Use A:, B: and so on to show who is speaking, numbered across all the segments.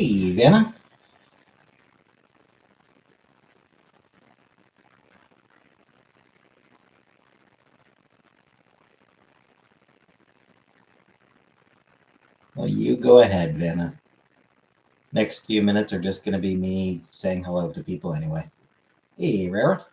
A: Hey, Vanna. Well, you go ahead, Vanna. Next few minutes are just going to be me saying hello to people anyway. Hey, Rara.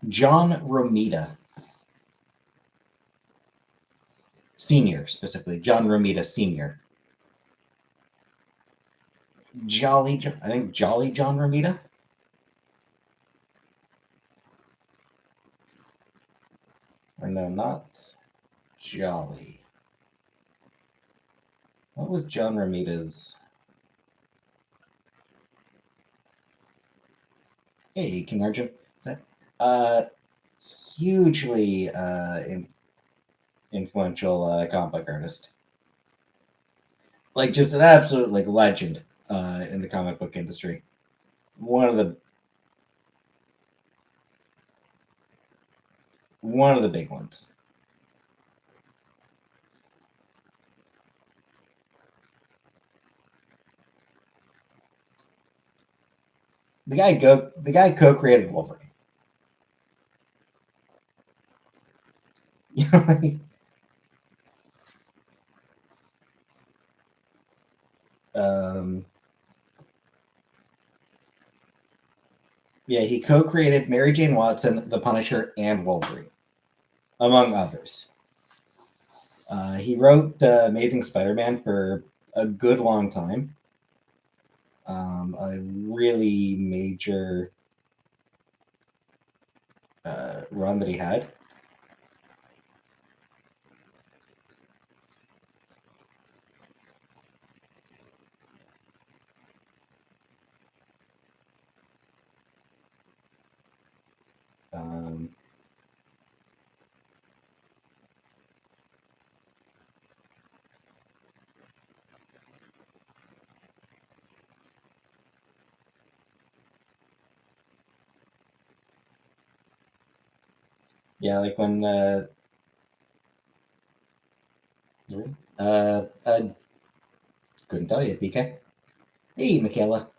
A: John Romita. Senior, specifically. John Romita Senior. I think Jolly John Romita? Or no, not Jolly. What was John Romita's? Hey, King Arjun. Is that hugely influential comic book artist. Like just an absolute like legend in the comic book industry. One of the big ones. The guy co-created Wolverine. You know, yeah, he co-created Mary Jane Watson, The Punisher, and Wolverine, among others. He wrote Amazing Spider-Man for a good long time. A really major run that he had. Yeah, like when I couldn't tell you, PK. Hey, Michaela.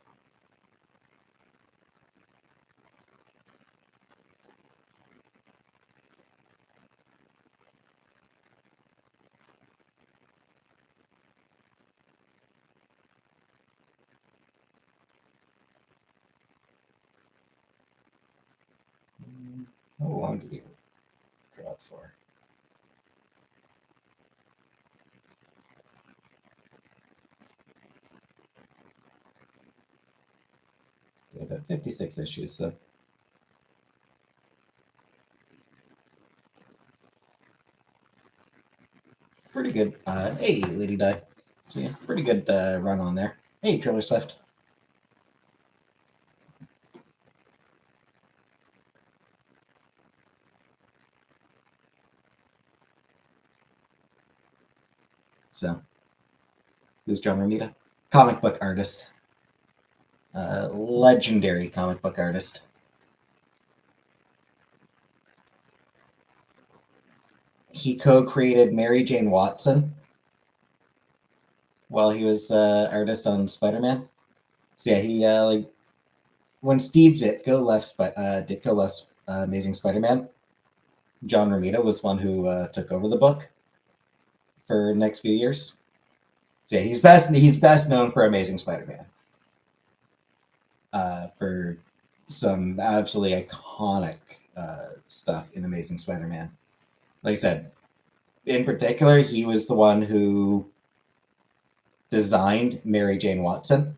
A: How long did you drop for? They have 56 issues, so pretty good. Hey, Lady Di. So yeah, pretty good run on there. Hey, Trailer Swift. So, who's John Romita? Comic book artist. Legendary comic book artist. He co-created Mary Jane Watson while he was artist on Spider-Man. So yeah, he like when Steve Ditko left Amazing Spider-Man, John Romita was one who took over the book for the next few years. So yeah, he's best known for Amazing Spider-Man. For some absolutely iconic stuff in Amazing Spider-Man. Like I said, in particular, he was the one who designed Mary Jane Watson.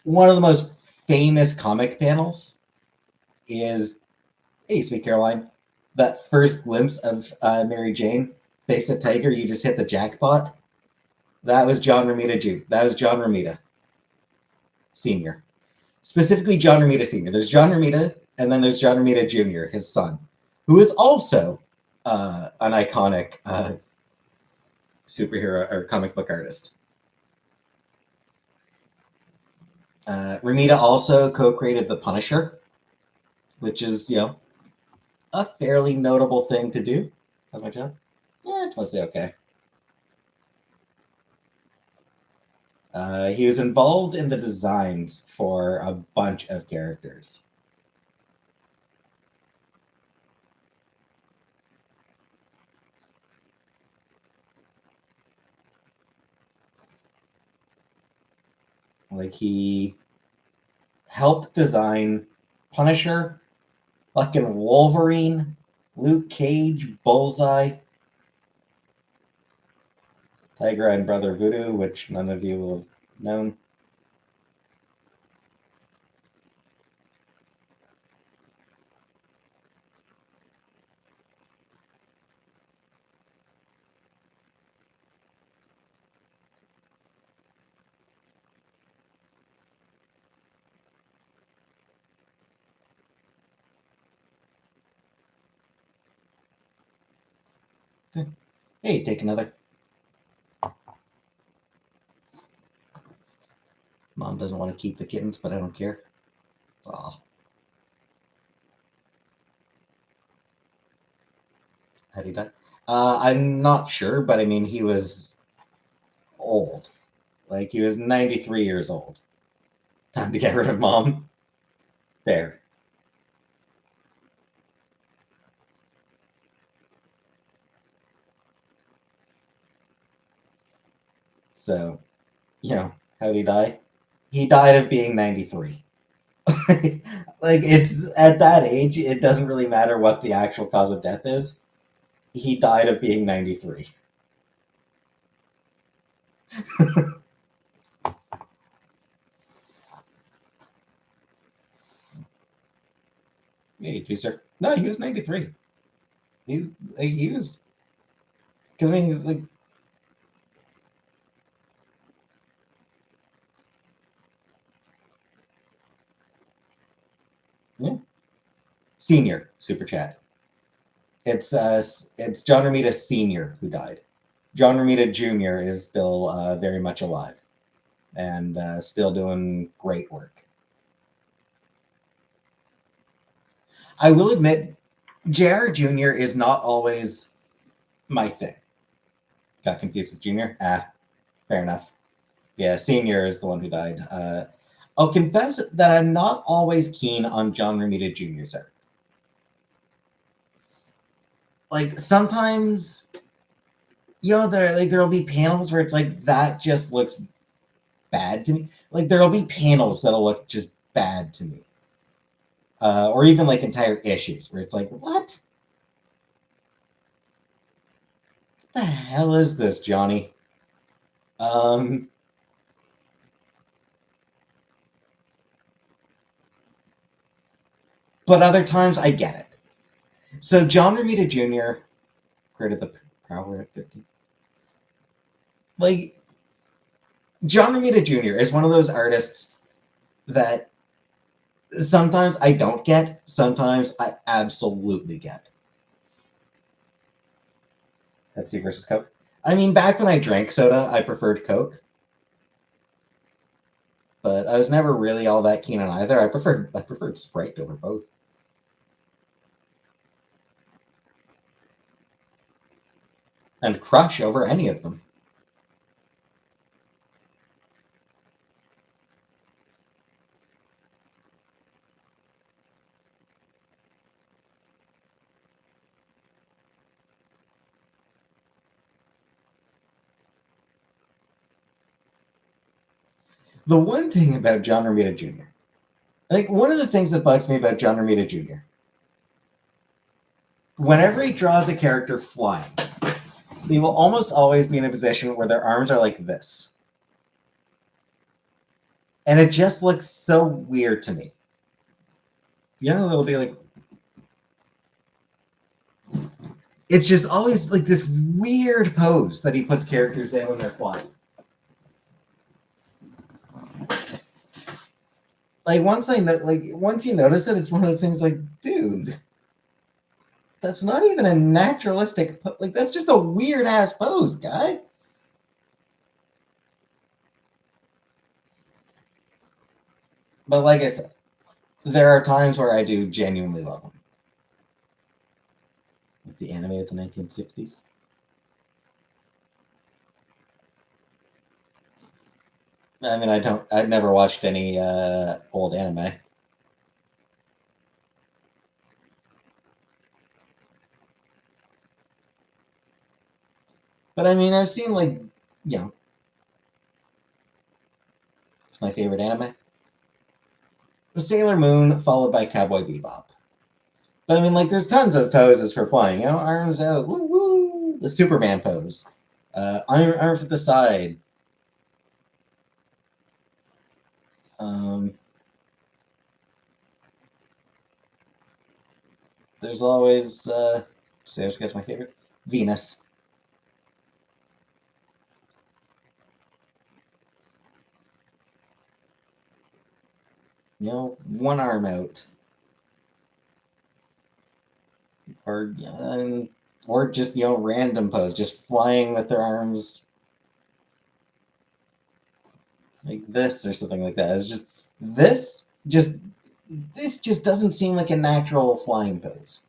A: One of the most famous comic panels is, hey, Sweet Caroline, that first glimpse of Mary Jane, face a tiger, you just hit the jackpot. That was John Romita Jr. That was John Romita Sr. Specifically, John Romita Sr. There's John Romita, and then there's John Romita Jr., his son, who is also an iconic superhero or comic book artist. Romita also co-created The Punisher, which is, a fairly notable thing to do. How's my job? Yeah, it's mostly okay. He was involved in the designs for a bunch of characters. Like, he helped design Punisher, fucking Wolverine, Luke Cage, Bullseye, Tiger and Brother Voodoo, which none of you will have known. Hey, take another. Mom doesn't want to keep the kittens, but I don't care. Oh, how did he die? I'm not sure, but I mean, he was old. Like, he was 93 years old. Time to get rid of Mom. There. So, how'd he die? He died of being 93. Like, it's at that age, it doesn't really matter what the actual cause of death is. He died of being 93. Yeah, sir. No, he was 93. He was. Because, I mean, like, yeah. Senior super chat. It's John Romita Senior who died. John Romita Jr. is still very much alive and still doing great work. I will admit, JR Jr. is not always my thing. Got confused with Junior? Fair enough. Yeah, Senior is the one who died. I'll confess that I'm not always keen on John Romita Jr.'s art. Like, sometimes, there'll be panels where it's like, that just looks bad to me. Like, there'll be panels that'll look just bad to me. Or even like entire issues where it's like, what the hell is this, Johnny? Um, but other times I get it. So John Romita Jr. created the Prowler at 13. Like, John Romita Jr. is one of those artists that sometimes I don't get, sometimes I absolutely get. Pepsi versus Coke. I mean, back when I drank soda, I preferred Coke. But I was never really all that keen on either. I preferred Sprite over both. And Crush over any of them. The one thing about John Romita Jr., like, one of the things that bugs me about John Romita Jr., whenever he draws a character flying, they will almost always be in a position where their arms are like this. And it just looks so weird to me. They'll be like, it's just always like this weird pose that he puts characters in when they're flying. Like, once you notice it, it's one of those things like, dude, that's not even a naturalistic, like, that's just a weird ass pose, guy. But like I said, there are times where I do genuinely love them. Like the anime of the 1960s. I mean, I've never watched any old anime. But I mean, I've seen like, you know, it's my favorite anime. Sailor Moon followed by Cowboy Bebop. But I mean, like, there's tons of poses for flying. You know, arms out, woo woo, the Superman pose, arms at the side. Um, there's always, say, guess my favorite, Venus. You know, one arm out, or or just random pose, just flying with their arms like this or something like that. It's just just this just doesn't seem like a natural flying pose.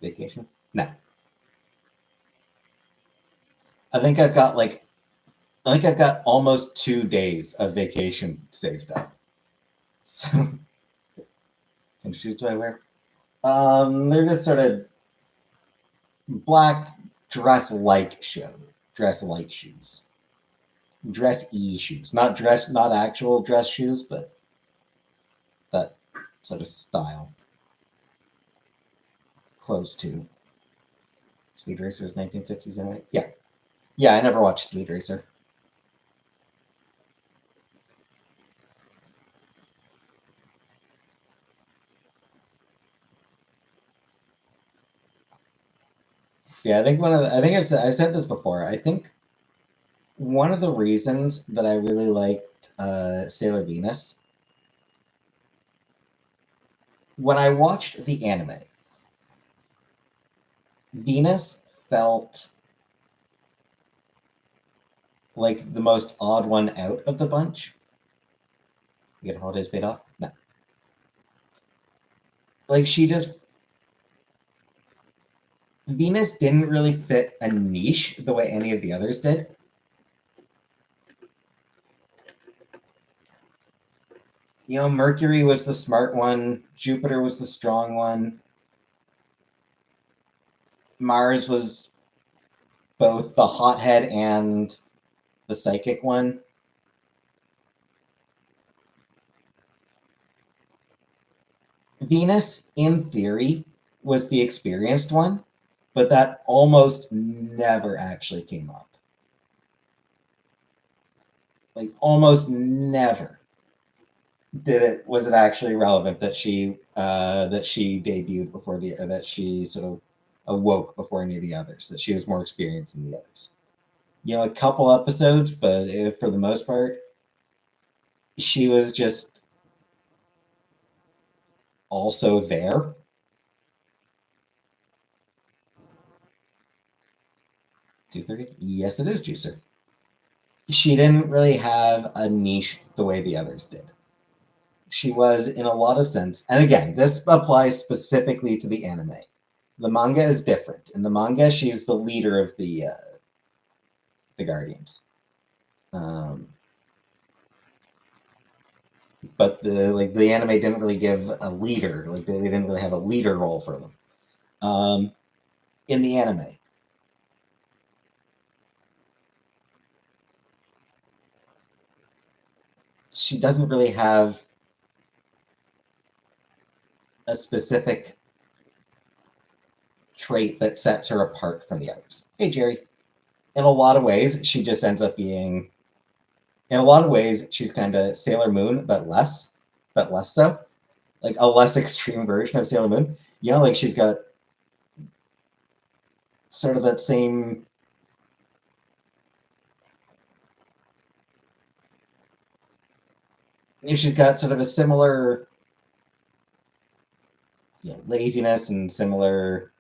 A: Vacation? No. I think I've got like I think I've got almost 2 days of vacation saved up. So, what shoes do I wear? They're just sort of black dress-like shoes, dress-y shoes, not actual dress shoes, but that sort of style, close to Speed Racer's 1960s anyway. Yeah, yeah. I never watched Speed Racer. Yeah, I think I think I've said this before. I think one of the reasons that I really liked Sailor Venus when I watched the anime, Venus felt like the most odd one out of the bunch. You get holidays paid off? No. Like she just Venus didn't really fit a niche the way any of the others did. Mercury was the smart one, Jupiter was the strong one, Mars was both the hothead and the psychic one. Venus, in theory, was the experienced one, but that almost never actually came up. Like almost never was it actually relevant that she debuted before that she sort of awoke before any of the others, that she was more experienced than the others. A couple episodes, but for the most part, she was just also there. 2:30? Yes, it is Juicer. She didn't really have a niche the way the others did. She was in a lot of sense, and again, this applies specifically to the anime. The manga is different. In the manga, she's the leader of the Guardians. Um, but the anime didn't really give a leader. Like they didn't really have a leader role for them. In the anime, she doesn't really have a specific trait that sets her apart from the others. Hey, Jerry. In a lot of ways, she just ends up being. In a lot of ways, she's kind of Sailor Moon, but less so. Like a less extreme version of Sailor Moon. Like she's got sort of that same she's got sort of a similar, laziness and similar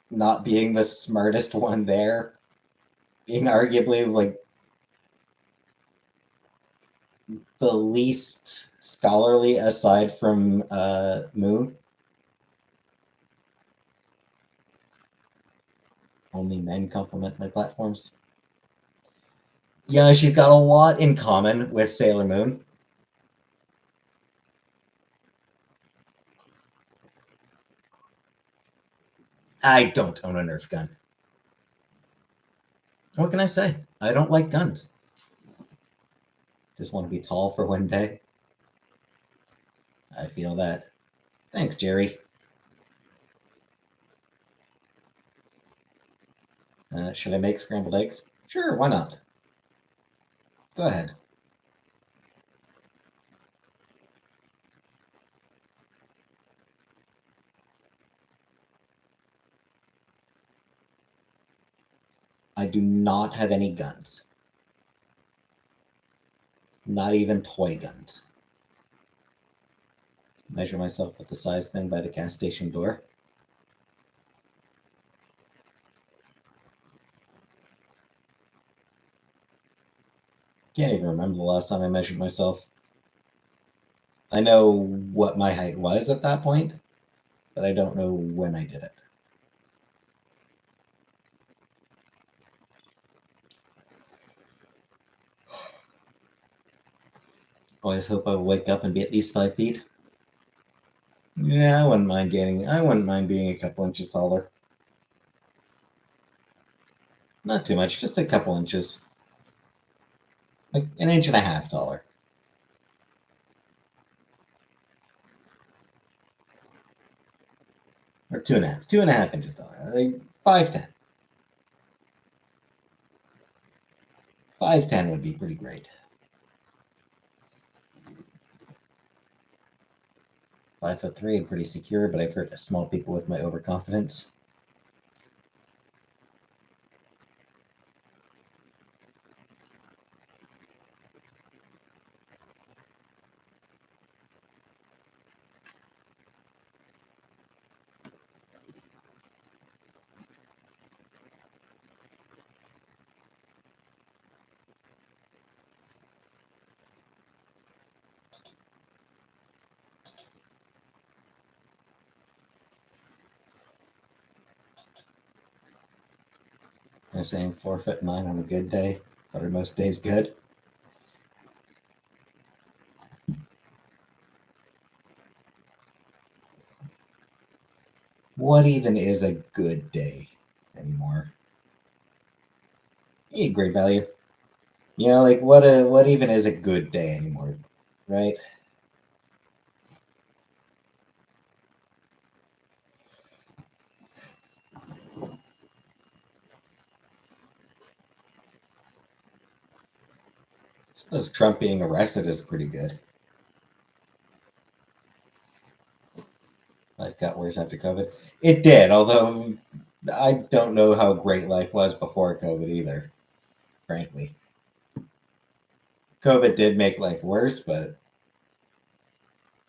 A: not being the smartest one there, being arguably like the least scholarly aside from Moon. Only men compliment my platforms. Yeah, she's got a lot in common with Sailor Moon. I don't own a Nerf gun. What can I say? I don't like guns. Just want to be tall for one day. I feel that. Thanks, Jerry. Should I make scrambled eggs? Sure, why not? Go ahead. I do not have any guns. Not even toy guns. Measure myself with the size thing by the gas station door. Can't even remember the last time I measured myself. I know what my height was at that point, but I don't know when I did it. Always hope I will wake up and be at least 5 feet. Yeah, I wouldn't mind gaining. I wouldn't mind being a couple inches taller. Not too much, just a couple inches. Like an inch and a half taller. Or 2.5. 2.5 inches taller. Like 5'10". 5'10" would be pretty great. 5'3" and pretty secure, but I've hurt small people with my overconfidence. I'm saying 4'9" on a good day, but are most days good? What even is a good day anymore? Hey, great value. Like what even is a good day anymore, right? I suppose Trump being arrested is pretty good. Life got worse after COVID. It did, although I don't know how great life was before COVID either, frankly. COVID did make life worse, but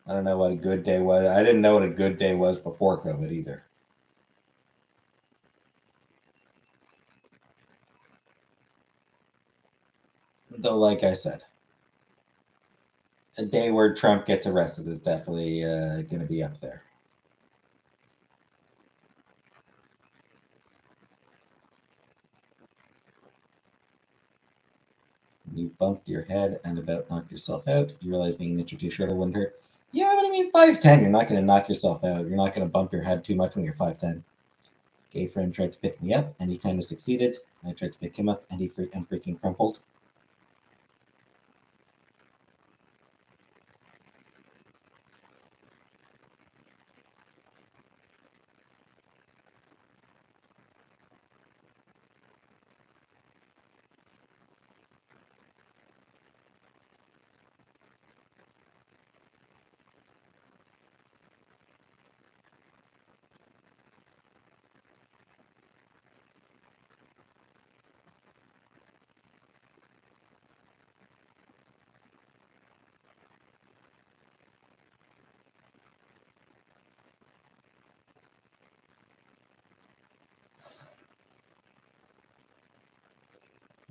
A: I don't know what a good day was. I didn't know what a good day was before COVID either. Though, like I said, a day where Trump gets arrested is definitely going to be up there. You've bumped your head and about knocked yourself out. You realize being an inch or two shorter wouldn't hurt. Yeah, what do you mean 5'10"? You're not going to knock yourself out. You're not going to bump your head too much when you're 5'10". Gay friend tried to pick me up, and he kind of succeeded. I tried to pick him up, and he freaking crumpled.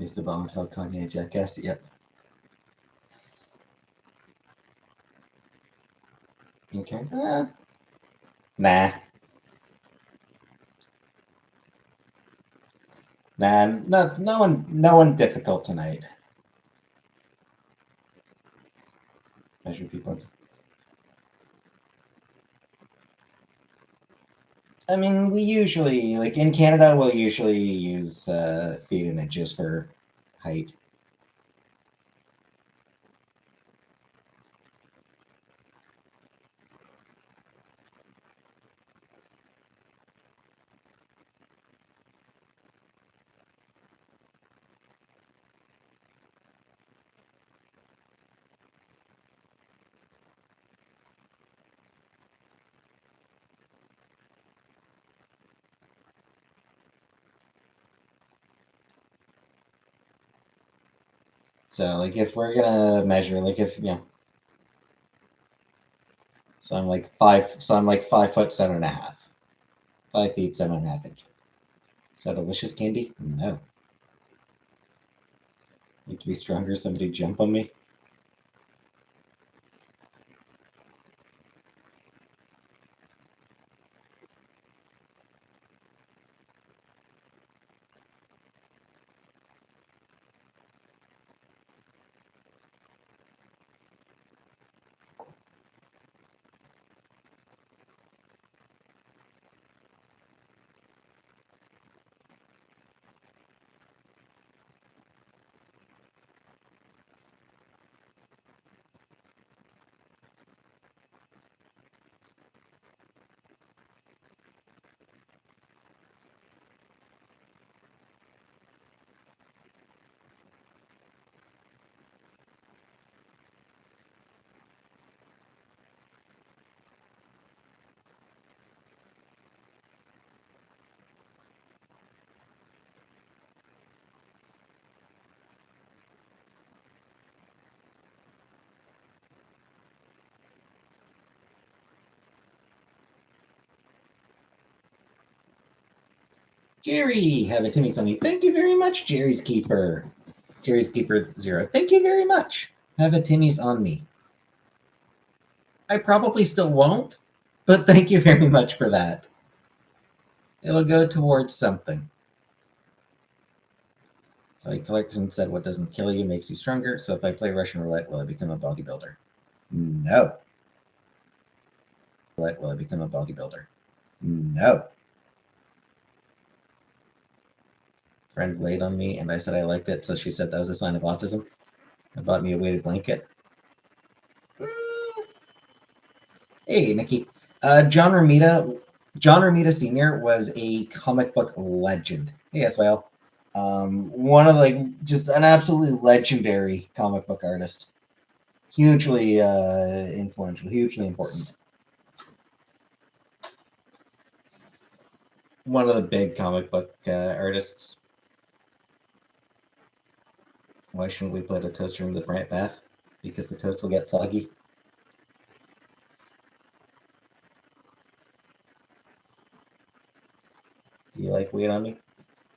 A: Used to bomb called Kanye Jackass. Yep. Okay. Nah. Nah. No one difficult tonight. Measure people. I mean, we usually, like in Canada, we'll usually use feet and inches for height. So, like, if we're gonna measure, like, if so I'm like 5 foot 7.5, 5 feet 7.5 inches. So delicious candy? No. Need to be stronger. Somebody jump on me. Jerry, have a Timmy's on me. Thank you very much, Jerry's Keeper. Jerry's Keeper 0. Thank you very much. Have a Timmy's on me. I probably still won't, but thank you very much for that. It'll go towards something. Like Clarkson said, what doesn't kill you makes you stronger. So if I play Russian roulette, will I become a bodybuilder? No. Will I become a bodybuilder? No. Friend laid on me, and I said I liked it, so she said that was a sign of autism. And bought me a weighted blanket. Hey, Nikki. John Romita Sr. was a comic book legend. Hey, Well. One of just an absolutely legendary comic book artist. Hugely influential, hugely important. One of the big comic book artists. Why shouldn't we put a toaster in the bright bath? Because the toast will get soggy. Do you like weight on me?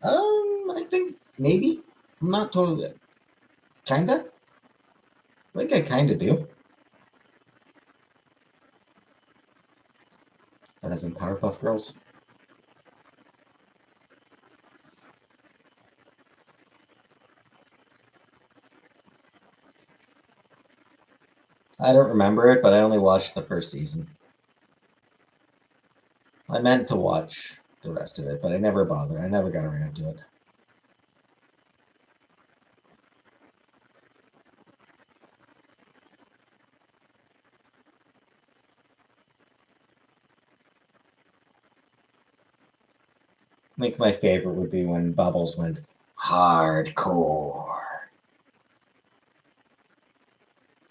A: I think maybe. I'm not totally. Kinda? I think I kinda do. That is in Powerpuff Girls. I don't remember it, but I only watched the first season. I meant to watch the rest of it, but I never bothered. I never got around to it. I think my favorite would be when Bubbles went hardcore.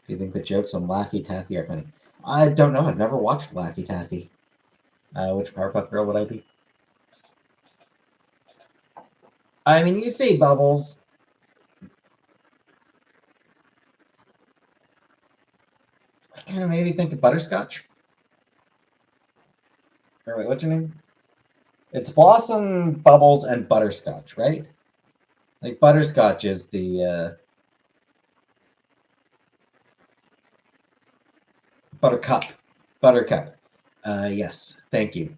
A: Do you think the jokes on Laffy Taffy are funny? I don't know. I've never watched Laffy Taffy. Which Powerpuff Girl would I be? I mean, you say Bubbles. It kind of made me think of Butterscotch. Or wait, what's her name? It's Blossom, Bubbles, and Butterscotch, right? Like butterscotch is the buttercup. Buttercup. Yes, thank you.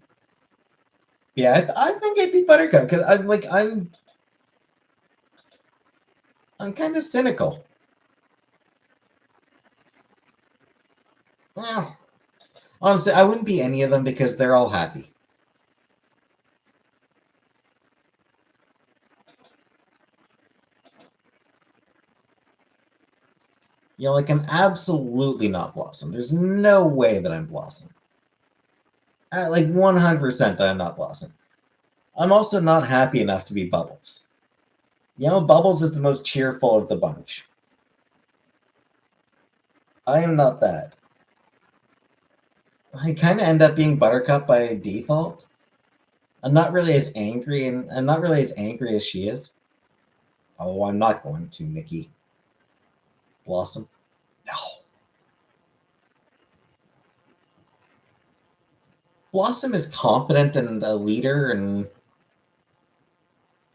A: Yeah, I think it'd be buttercup because I'm kind of cynical. Well, honestly, I wouldn't be any of them because they're all happy. You know, like I'm absolutely not Blossom. There's no way that I'm Blossom. Like 100% that I'm not Blossom. I'm also not happy enough to be Bubbles. You know, Bubbles is the most cheerful of the bunch. I am not that. I kind of end up being Buttercup by default. I'm not really as angry as she is. Oh, I'm not going to, Nikki. Blossom. No. Blossom is confident and a leader, and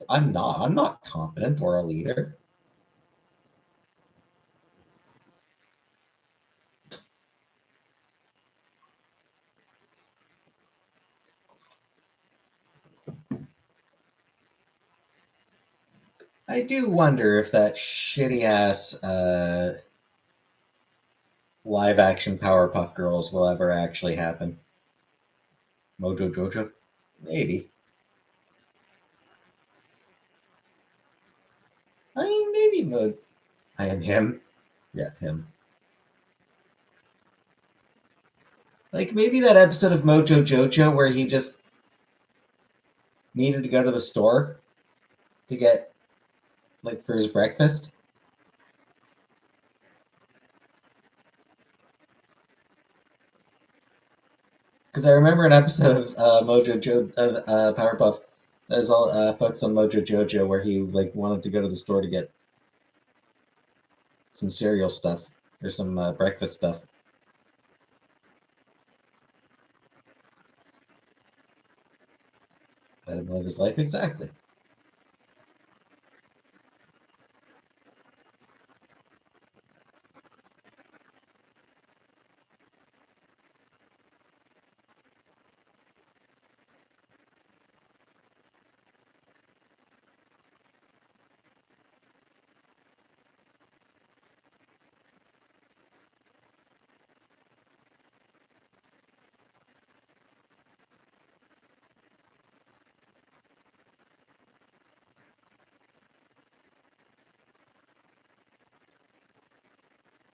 A: I'm not. I'm not confident or a leader. I do wonder if that shitty ass live action Powerpuff Girls will ever actually happen. Mojo Jojo? Maybe. I mean, maybe Mo. I am him. Yeah, him. Like maybe that episode of Mojo Jojo where he just needed to go to the store to get like for his breakfast. Because I remember an episode of Powerpuff that was all focused on Mojo Jojo where he like wanted to go to the store to get some cereal stuff or some breakfast stuff. Let him live his life exactly.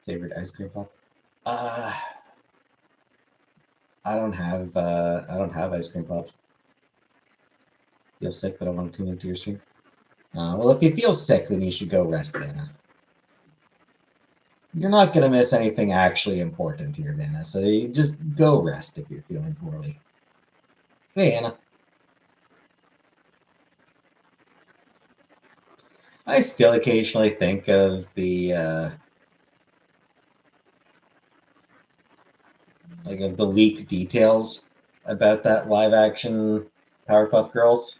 A: Favorite ice cream pop? Uh, I don't have ice cream pops. Feel sick, but I want to tune into your stream. Well, if you feel sick, then you should go rest, Vanna. You're not gonna miss anything actually important here, Vanna. So you just go rest if you're feeling poorly. Hey, Anna. I still occasionally think of the like of the leaked details about that live action Powerpuff Girls,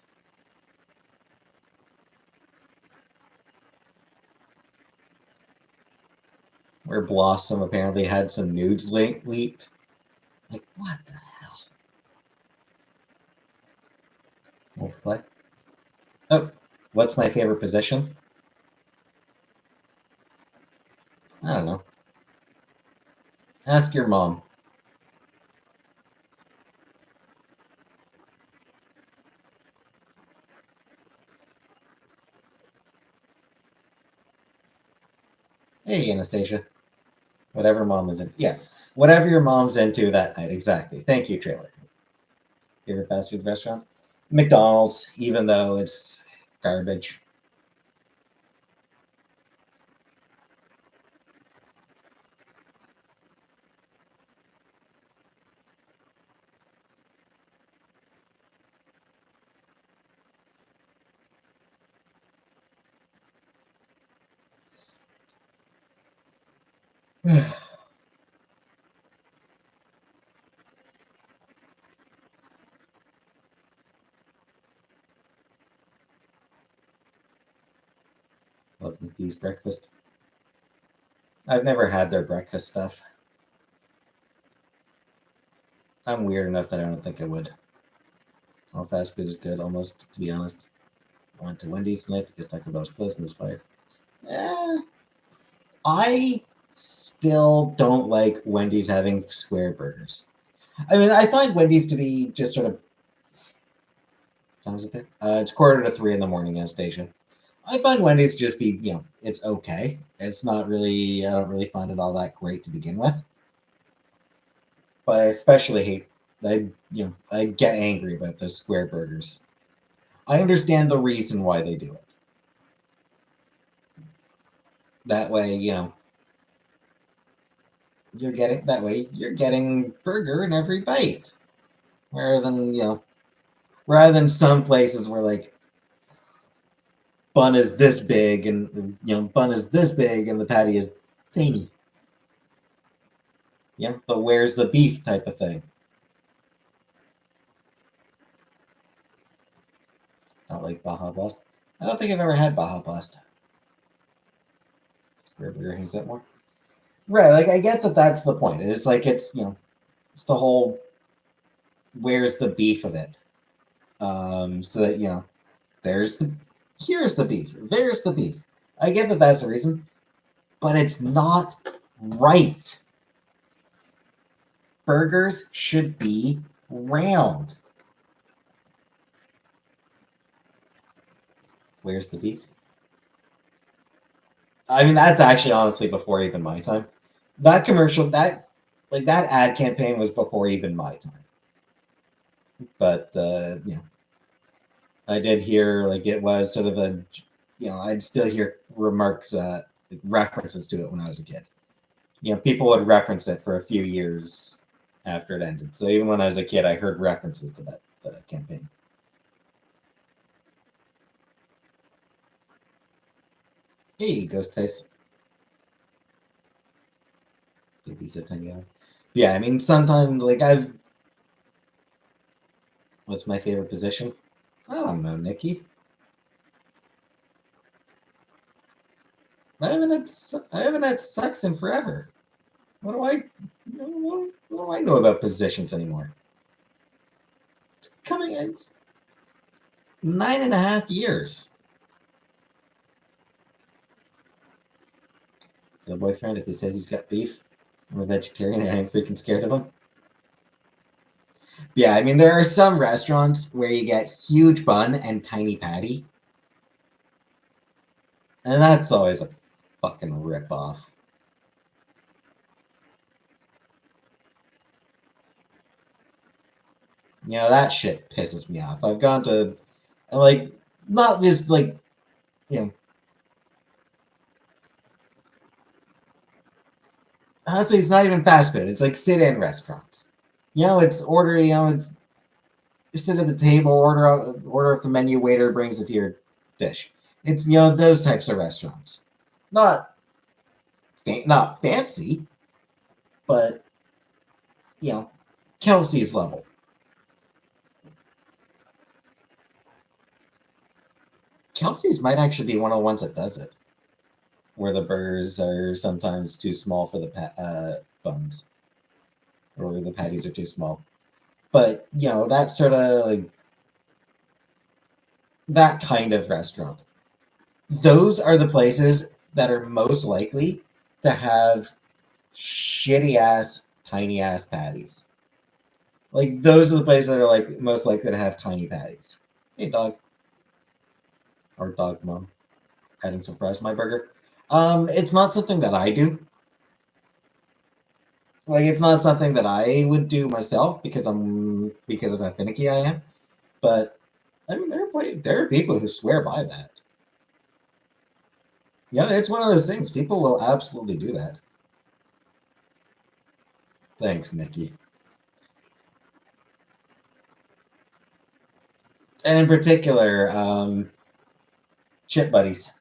A: where Blossom apparently had some nudes leaked. Like, what the hell? What? Oh, what's my favorite position? I don't know. Ask your mom. Hey, Anastasia. Whatever mom is in. Yeah. Whatever your mom's into that night. Exactly. Thank you, Trailer. Favorite fast food restaurant? McDonald's, even though it's garbage. love McD's breakfast. I've never had their breakfast stuff. I'm weird enough that I don't think I would. All fast food is good, almost, to be honest. I went to Wendy's tonight because Taco Bell's closed and it was fire. I still don't like Wendy's having square burgers. I mean, I find Wendy's to be just sort of. What time is it there? It's 2:45 in the morning at station. I find Wendy's just be, it's okay. It's not really, I don't really find it all that great to begin with. But I especially hate, I get angry about those square burgers. I understand the reason why they do it. That way, you're getting burger in every bite. Rather than some places where like bun is this big and bun is this big and the patty is tiny. Yeah, but where's the beef type of thing? Not like Baja Blast. I don't think I've ever had Baja Blast. Where burger hangs out more. Right, like I get that that's the point. It's like it's it's the whole where's the beef of it. So that here's the beef. There's the beef. I get that that's the reason, but it's not right. Burgers should be round. Where's the beef? I mean, that's actually honestly before even my time. That commercial, that ad campaign was before even my time. But I did hear like it was sort of a, I'd still hear remarks, references to it when I was a kid. People would reference it for a few years after it ended. So even when I was a kid, I heard references to that campaign. Hey, Ghostface. Maybe so tiny. Yeah, I mean, sometimes like what's my favorite position? I don't know, Nikki. I haven't had sex in forever. What do I, what do I know about positions anymore? It's coming in 9.5 years. The boyfriend, if he says he's got beef, I'm a vegetarian and I'm freaking scared of him. Yeah, I mean, there are some restaurants where you get huge bun and tiny patty. And that's always a fucking ripoff. That shit pisses me off. I've gone to, like, not just like, honestly, it's not even fast food. It's like sit-in restaurants. It's order, it's you sit at the table, order if the menu waiter brings it to your dish. It's those types of restaurants, not fancy, but Kelsey's level. Kelsey's might actually be one of the ones that does it, where the burgers are sometimes too small for the buns, or the patties are too small. But that sort of like that kind of restaurant. Those are the places that are most likely to have shitty ass, tiny ass patties. Like those are the places that are like most likely to have tiny patties. Hey dog. Or dog mom. Adding some fries to my burger. It's not something that I do. Like it's not something that I would do myself because of how finicky I am. But I mean there are people who swear by that. It's one of those things. People will absolutely do that. Thanks, Nikki. And in particular, chip buddies.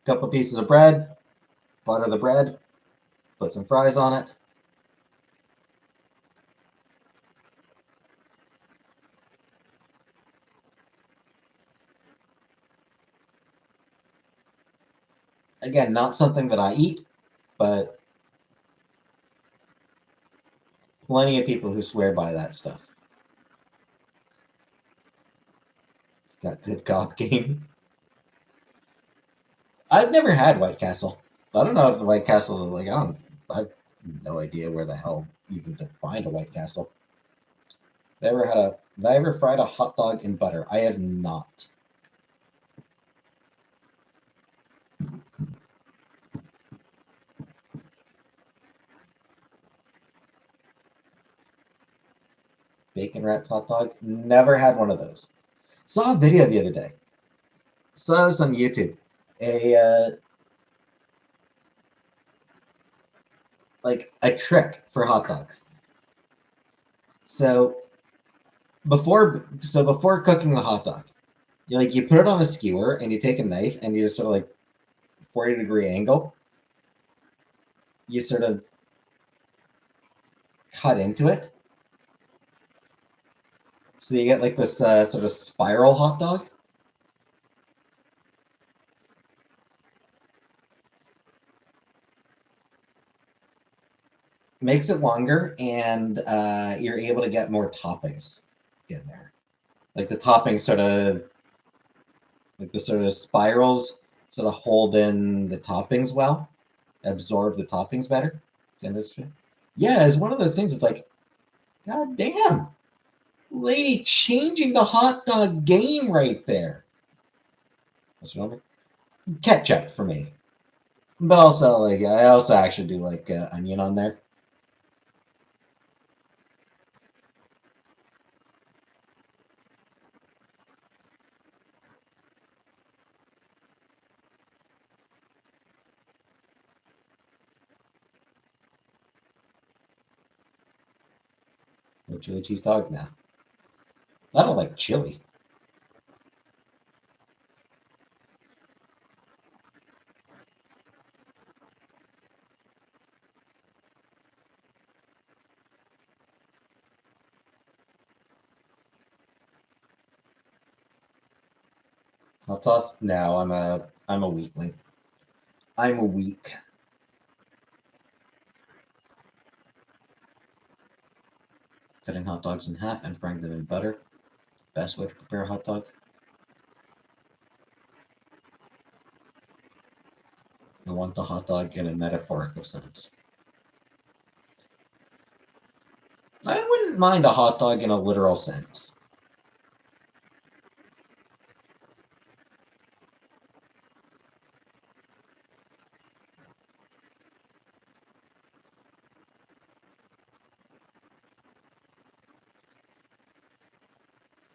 A: Couple pieces of bread, butter the bread, put some fries on it. Again, not something that I eat, but plenty of people who swear by that stuff. Got good cop game. I've never had White Castle. I don't know if the White Castle, like, I don't, I have no idea where the hell even to find a White Castle. Have I ever fried a hot dog in butter? I have not. Bacon wrapped hot dog? Never had one of those. Saw a video the other day. Saw this on YouTube. A like a trick for hot dogs. So before cooking the hot dog, you put it on a skewer and you take a knife and you just sort of like 40-degree angle. You sort of cut into it. So you get like this sort of spiral hot dog. Makes it longer, and you're able to get more toppings in there. Like the toppings sort of, like the sort of spirals sort of hold in the toppings well, absorb the toppings better. Yeah, it's one of those things. It's like, God damn, lady changing the hot dog game right there. What's wrong with ketchup for me? But also, like, I also actually do like onion on there. No chili cheese dog? No. I don't like chili. Hot sauce? No, I'm a weakling. I'm a weak. Cutting hot dogs in half and frying them in butter. Best way to prepare a hot dog. I want the hot dog in a metaphorical sense. I wouldn't mind a hot dog in a literal sense.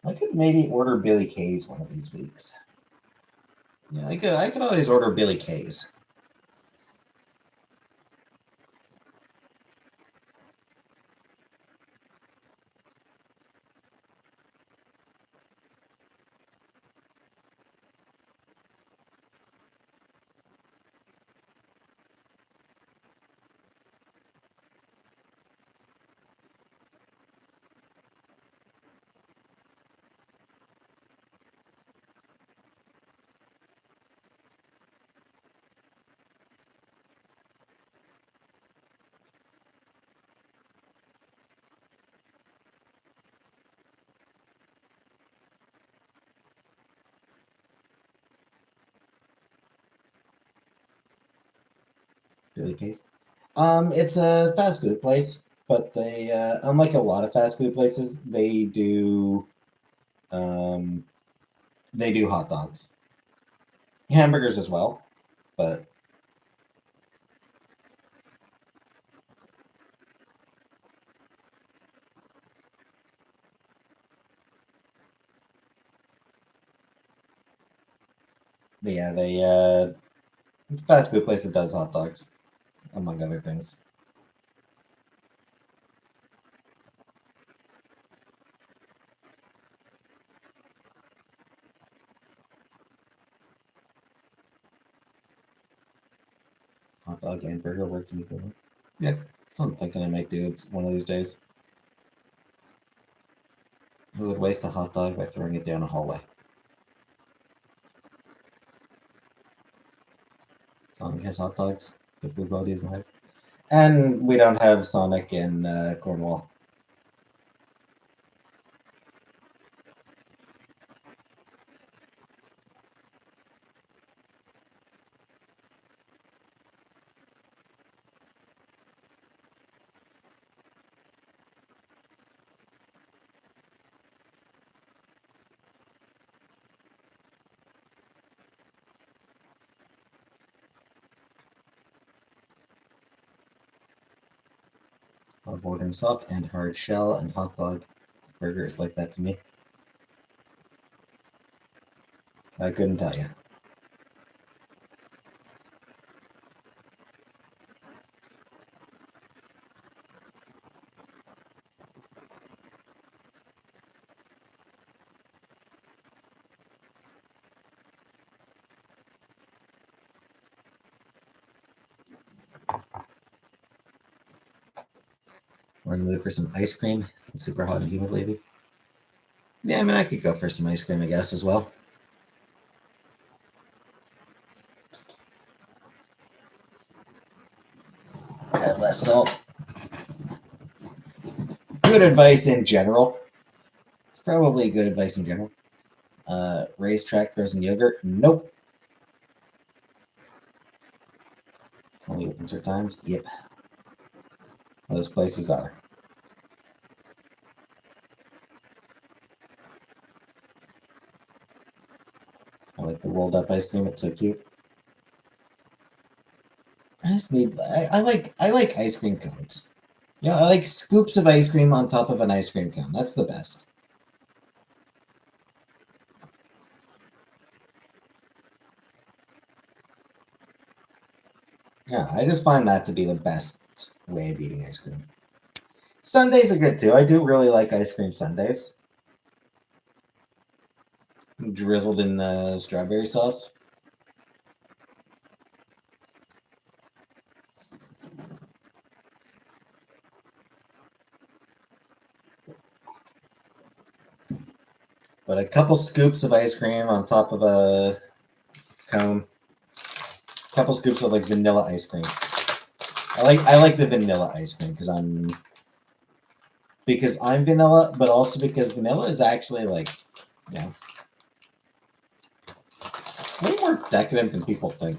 A: I could maybe order Billy K's one of these weeks. Yeah, I could always order Billy K's. Billy K's. It's a fast food place, but they, unlike a lot of fast food places, um, they do hot dogs, hamburgers as well, but yeah, it's a fast food place that does hot dogs, among other things. Hot dog and burger, where can you go? Yeah, that's what I'm thinking I might do. It's one of these days. Who would waste a hot dog by throwing it down a hallway? Sonic has hot dogs. The food quality is nice. And we don't have Sonic in Cornwall. I'm ordering soft and hard shell and hot dog burgers like that to me. I couldn't tell you. We're in the mood for some ice cream. It's super hot and humid lately. Yeah, I mean, I could go for some ice cream, I guess, as well. Add less salt. Good advice in general. It's probably good advice in general. Racetrack frozen yogurt. Nope. Only winter times. Yep. Those places are. I like the rolled up ice cream. It's so cute. I just need. I like ice cream cones. Yeah, I like scoops of ice cream on top of an ice cream cone. That's the best. Yeah, I just find that to be the best way of eating ice cream. Sundays are good too. I do really like ice cream sundaes. Drizzled in the strawberry sauce. But a couple scoops of ice cream on top of a cone. A couple scoops of like vanilla ice cream. I like the vanilla ice cream because I'm vanilla, but also because vanilla is actually like, you know, way more decadent than people think.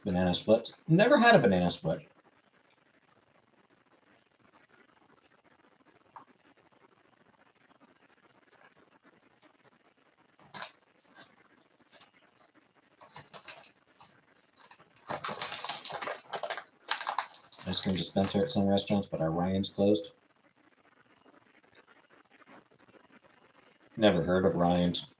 A: Banana split. Never had a banana split. Ice cream dispenser at some restaurants, but our Ryan's closed. Never heard of Ryan's.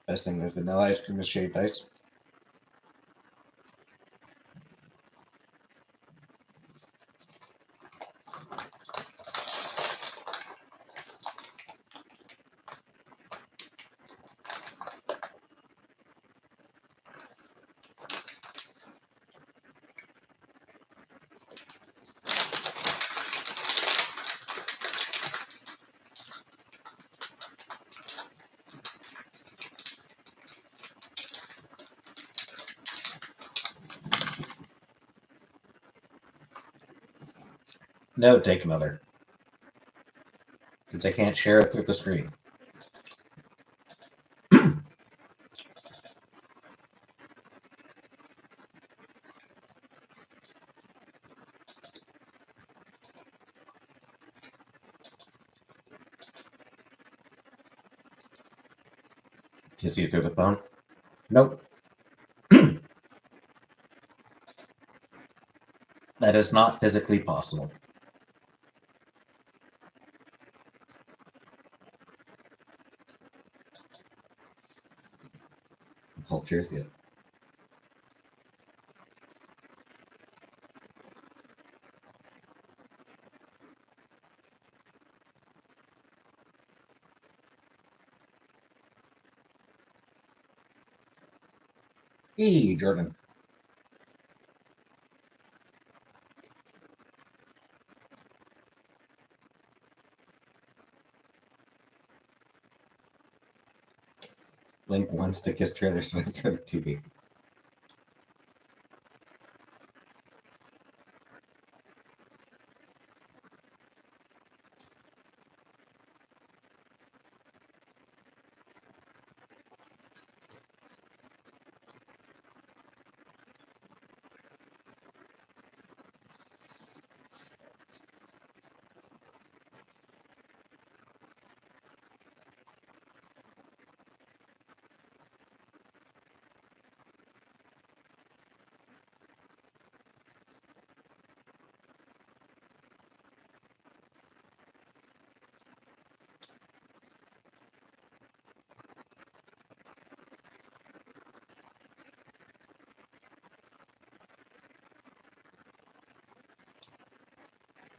A: Best thing with vanilla ice cream is shaved ice. No, take another. Because I can't share it through the screen. Kiss you through the phone? Nope. That is not physically possible. Cultures, yeah. Hey, Jordan. Link wants to kiss Trailer Swift through the TV.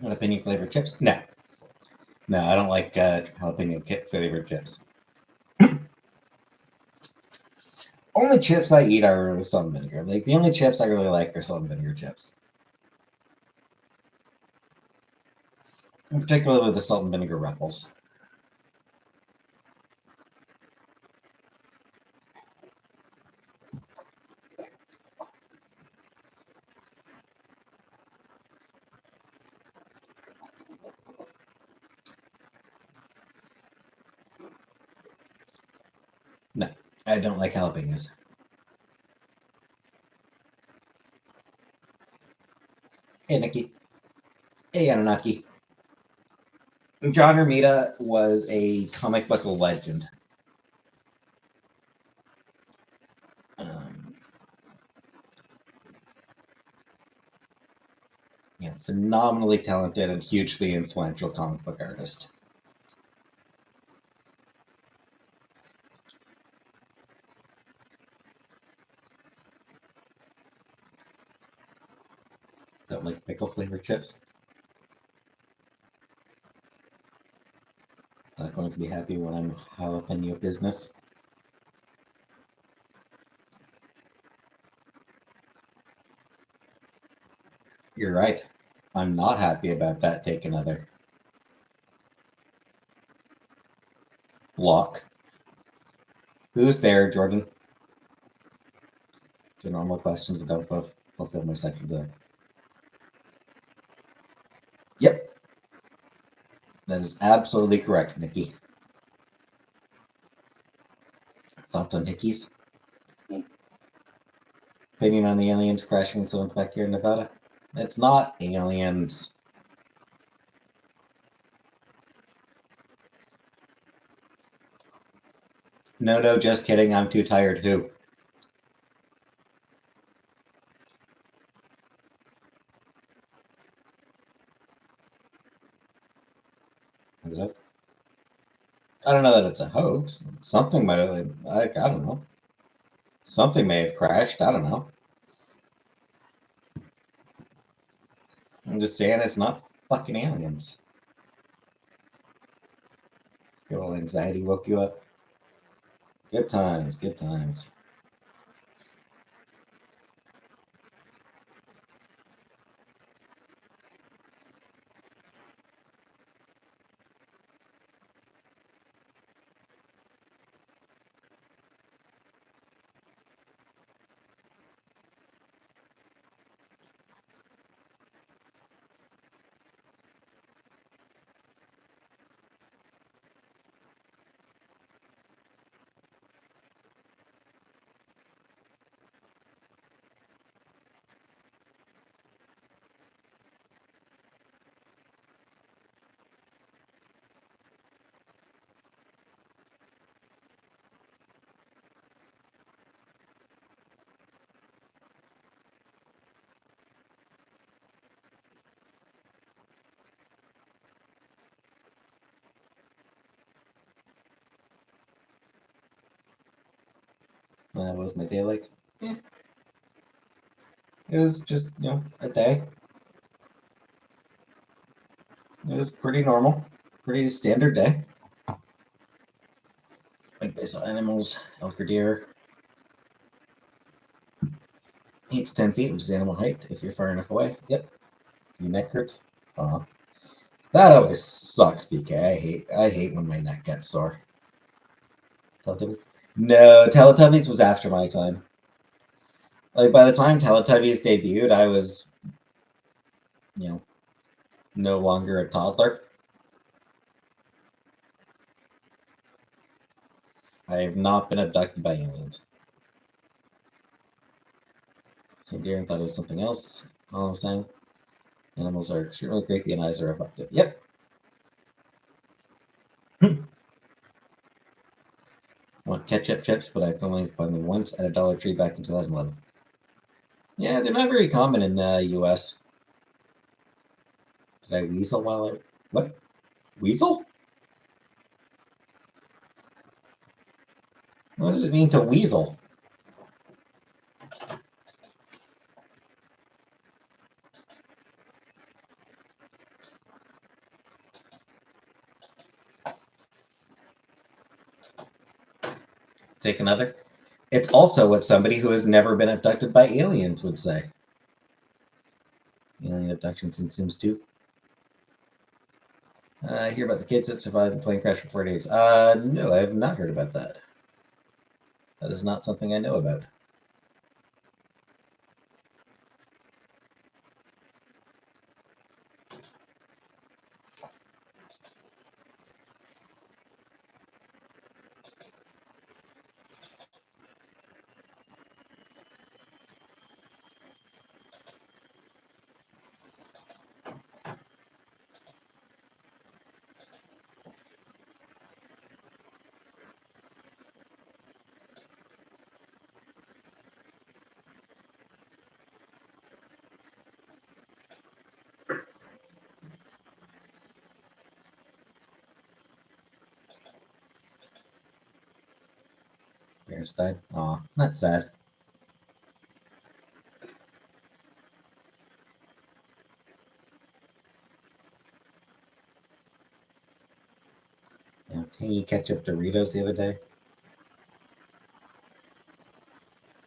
A: Jalapeno flavored chips? No. No, I don't like jalapeno flavored chips. Only chips I eat are with salt and vinegar. Like the only chips I really like are salt and vinegar chips. In particular with the salt and vinegar ruffles. No, I don't like jalapenos. Hey, Nikki. Hey, Anunnaki. John Romita was a comic book legend. Um, phenomenally talented and hugely influential comic book artist. Don't like pickle flavored chips. Not going to be happy when I'm jalapeno business. You're right. I'm not happy about that. Take another. Block. Who's there, Jordan? It's a normal question to don't fulfill my second there. Yep. That is absolutely correct, Nikki. Thoughts on hickeys? Opinion on the aliens crashing someone's back here in Nevada? It's not aliens. No, just kidding. I'm too tired. Who? Is it? I don't know that it's a hoax. Something might have, I don't know. Something may have crashed. I don't know. I'm just saying it's not fucking aliens. Good old anxiety woke you up. Good times, good times. That was my day like. Yeah. It was just, a day. It was pretty normal, pretty standard day. Like they saw animals, elk or deer. 8 to 10 feet, which is animal height if you're far enough away. Yep. Your neck hurts. That always sucks, BK. I hate when my neck gets sore. Teletubbies? No, Teletubbies was after my time. Like, by the time Teletubbies debuted, I was, no longer a toddler. I have not been abducted by aliens. St. Deering thought it was something else. All I'm saying, animals are extremely creepy and eyes are reflective. Yep. Want ketchup chips, but I can only find them once at a Dollar Tree back in 2011. Yeah, they're not very common in the U.S. Did I weasel while I... What? Weasel? What does it mean to weasel? Take another. It's also what somebody who has never been abducted by aliens would say. Alien abductions in Sims 2. I hear about the kids that survived the plane crash for 4 days. No, I have not heard about that. That is not something I know about. Parents died. Aw, that's sad. Yeah, tangy ketchup Doritos the other day.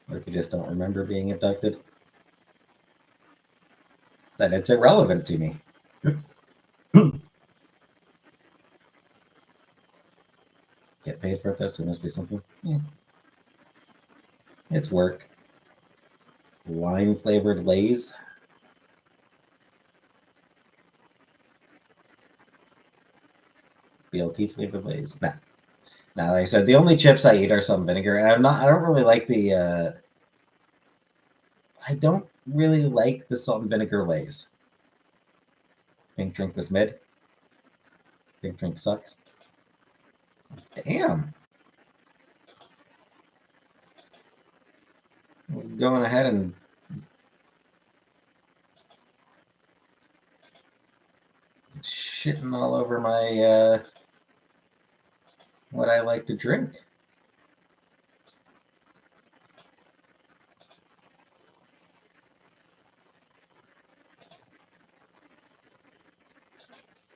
A: What if you just don't remember being abducted? Then it's irrelevant to me. Get paid for it though, so it must be something. Yeah. It's work. Lime flavored Lay's. BLT flavored Lay's. Nah. Now, like I said, the only chips I eat are salt and vinegar, and I don't really like the, I don't really like the salt and vinegar Lay's. Pink drink was mid. Pink drink sucks. Damn. I was going ahead and shitting all over my, what I like to drink.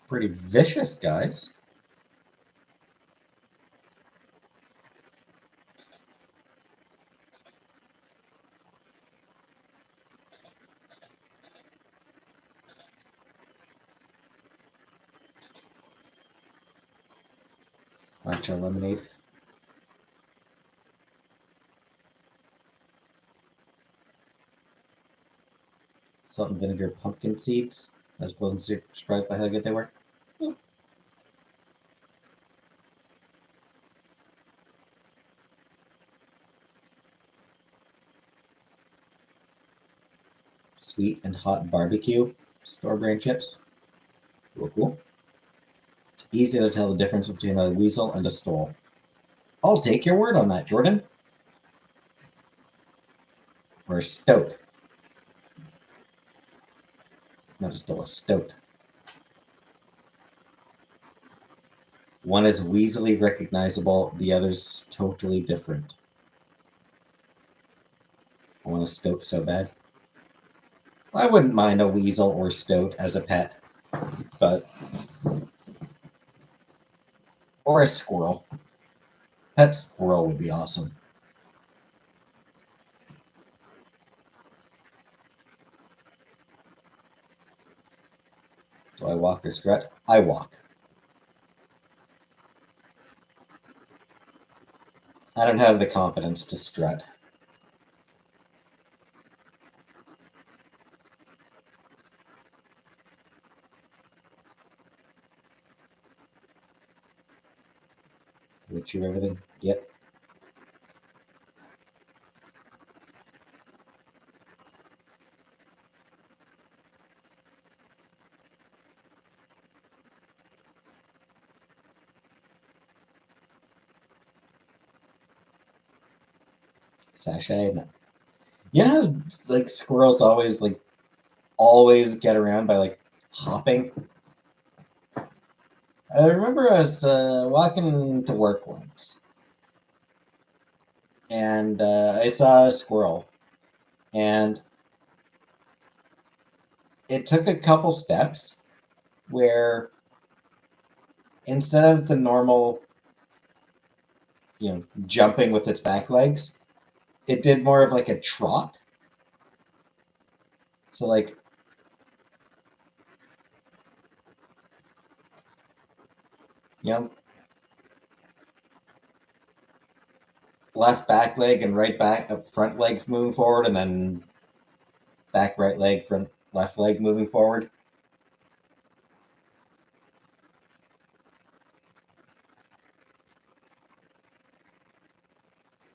A: Pretty vicious, guys. Matcha lemonade. Salt and vinegar pumpkin seeds. I was pleasantly surprised by how good they were. Yeah. Sweet and hot barbecue. Store brand chips. Real cool. It's easy to tell the difference between a weasel and a stole. I'll take your word on that, Jordan. Or a stoat. Not a stole, a stoat. One is weaselly recognizable, the other's totally different. I want a stoat so bad. I wouldn't mind a weasel or stoat as a pet, but or a squirrel. Pet squirrel would be awesome. Do I walk or strut? I walk. I don't have the confidence to strut. Did I chew everything? Yep. Sachet? No. Yeah, like squirrels always get around by like hopping. I remember I was walking to work once, and I saw a squirrel, and it took a couple steps where instead of the normal, jumping with its back legs, it did more of like a trot. So like, you know, left back leg and right back front leg moving forward, and then back right leg, front left leg moving forward.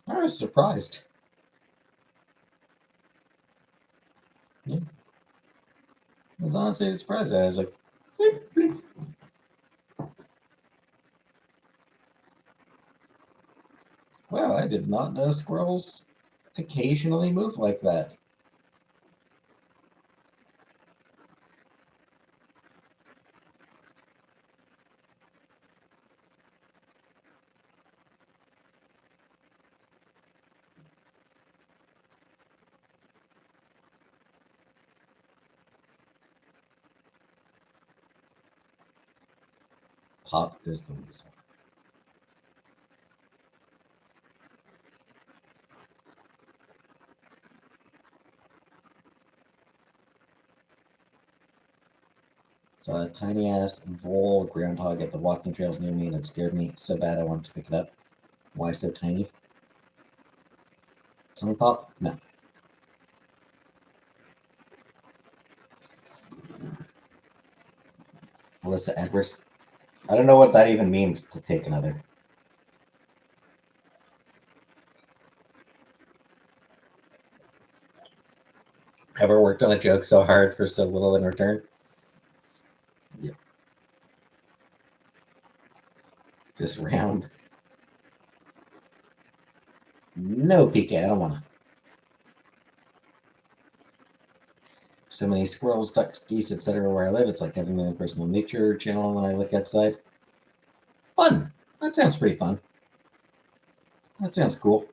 A: I was surprised. Yeah. I was honestly surprised. I was like, bleep, bleep. Wow, I did not know squirrels occasionally move like that. Pop goes the weasel. Saw a tiny ass vole groundhog at the walking trails near me, and it scared me so bad I wanted to pick it up. Why so tiny? Tongue pop? No. Alyssa Edwards. I don't know what that even means to take another. Ever worked on a joke so hard for so little in return? Yep. Just round. No, PK, I don't want to. So many squirrels, ducks, geese, etc. where I live. It's like having my own personal nature channel when I look outside. Fun. That sounds pretty fun. That sounds cool.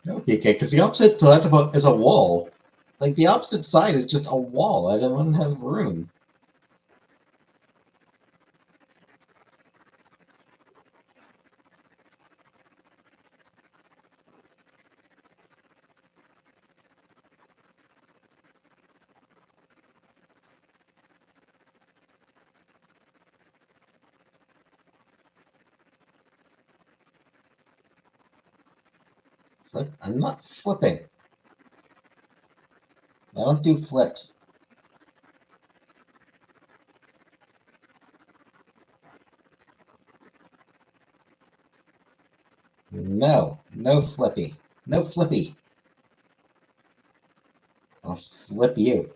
A: No, PK, because the opposite to that is a wall. Like the opposite side is just a wall. I don't have room. Flip? I'm not flipping. I don't do flips. No, no flippy. No flippy. I'll flip you.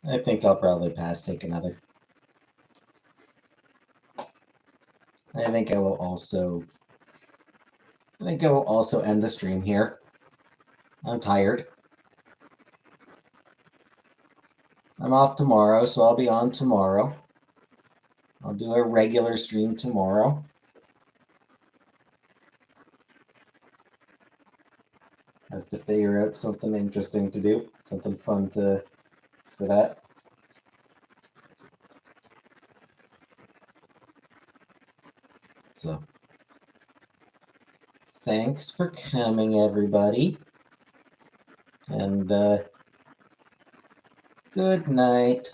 A: I think I'll probably pass, take another. I think I will also end the stream here. I'm tired. I'm off tomorrow, so I'll be on tomorrow. I'll do a regular stream tomorrow. Have to figure out something interesting to do, something fun for that. So, thanks for coming, everybody, and good night.